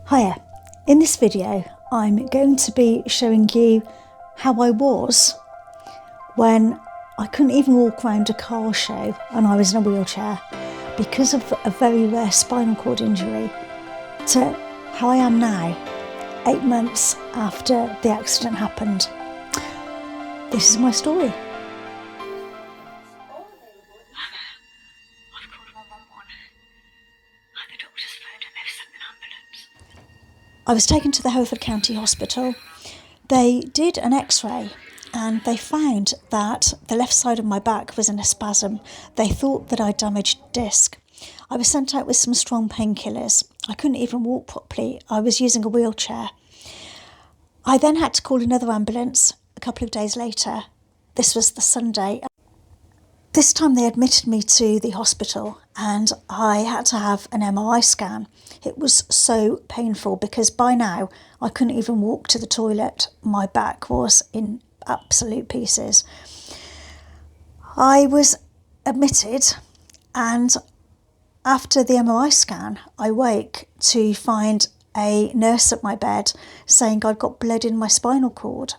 Hiya, in this video I'm going to be showing you how I was when I couldn't even walk around a car show and I was in a wheelchair because of a very rare spinal cord injury, to how I am now, 8 months after the accident happened. This is my story. I was taken to the Hereford County Hospital. They did an x-ray and they found that the left side of my back was in a spasm. They thought that I damaged a disc. I was sent out with some strong painkillers. I couldn't even walk properly. I was using a wheelchair. I then had to call another ambulance a couple of days later. This was the Sunday. This time they admitted me to the hospital and I had to have an MRI scan. It was so painful because by now I couldn't even walk to the toilet. My back was in absolute pieces. I was admitted and after the MRI scan I woke to find a nurse at my bed saying I'd got blood in my spinal cord.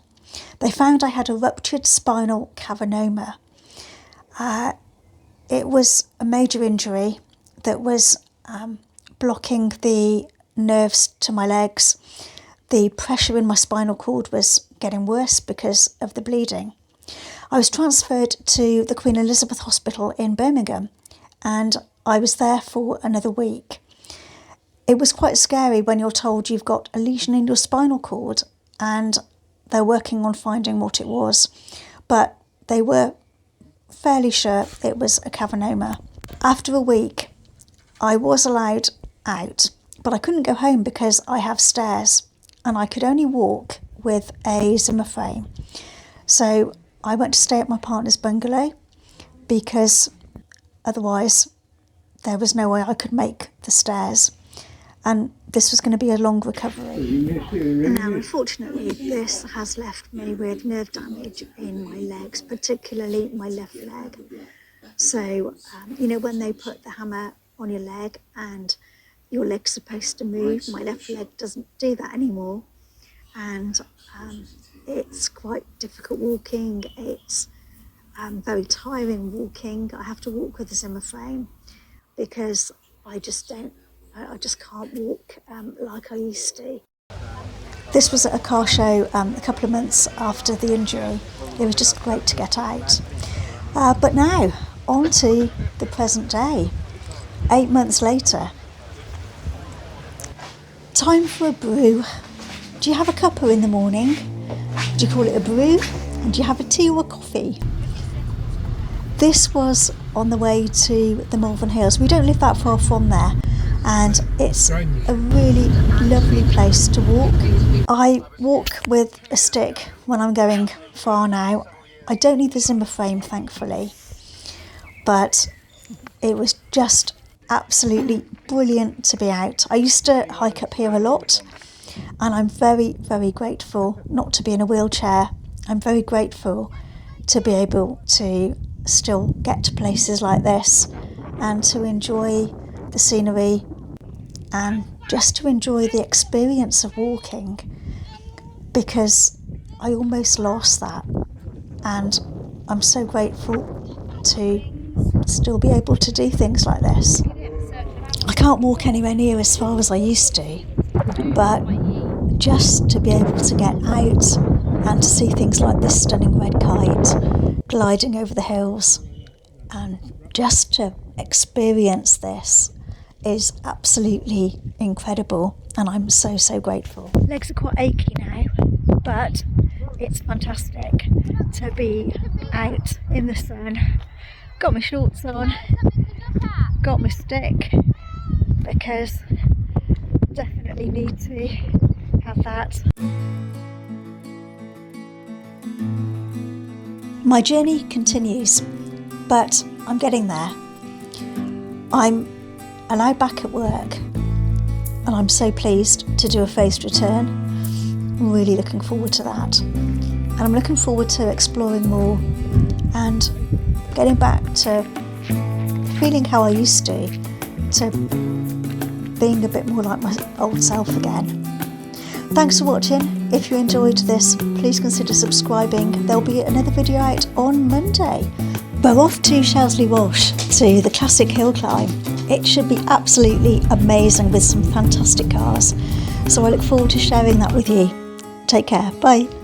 They found I had a ruptured spinal cavernoma. It was a major injury that was blocking the nerves to my legs. The pressure in my spinal cord was getting worse because of the bleeding. I was transferred to the Queen Elizabeth Hospital in Birmingham and I was there for another week. It was quite scary when you're told you've got a lesion in your spinal cord and they're working on finding what it was, but they were fairly sure it was a cavernoma. After a week, I was allowed out, but I couldn't go home because I have stairs and I could only walk with a Zimmer frame. So I went to stay at my partner's bungalow because otherwise there was no way I could make the stairs. And this was going to be a long recovery. Now, unfortunately, this has left me with nerve damage in my legs, particularly my left leg. So, when they put the hammer on your leg and your leg's supposed to move, my left leg doesn't do that anymore. And it's quite difficult walking. It's very tiring walking. I have to walk with a Zimmer frame because I just can't walk like I used to. This was at a car show a couple of months after the injury. It was just great to get out. But now, on to the present day, 8 months later. Time for a brew. Do you have a cuppa in the morning? Do you call it a brew? And do you have a tea or a coffee? This was on the way to the Malvern Hills. We don't live that far from there. And it's a really lovely place to walk. I walk with a stick when I'm going far now. I don't need the Zimmer frame, thankfully, but it was just absolutely brilliant to be out. I used to hike up here a lot and I'm very, very grateful not to be in a wheelchair. I'm very grateful to be able to still get to places like this and to enjoy the scenery and just to enjoy the experience of walking, because I almost lost that and I'm so grateful to still be able to do things like this. I can't walk anywhere near as far as I used to, but just to be able to get out and to see things like this stunning red kite gliding over the hills and just to experience this is absolutely incredible and I'm so grateful. Legs are quite achy now, but it's fantastic to be out in the sun. Got my shorts on, got my stick, because definitely need to have that. My journey continues, but I'm getting there. I'm allowed back at work and I'm so pleased to do a phased return. I'm really looking forward to that, and I'm looking forward to exploring more and getting back to feeling how I used to being a bit more like my old self again. Thanks for watching. If you enjoyed this, please consider subscribing. There'll be another video out on Monday. We're off to Shelsley Wash to the classic hill climb. It should be absolutely amazing with some fantastic cars. So I look forward to sharing that with you. Take care. Bye.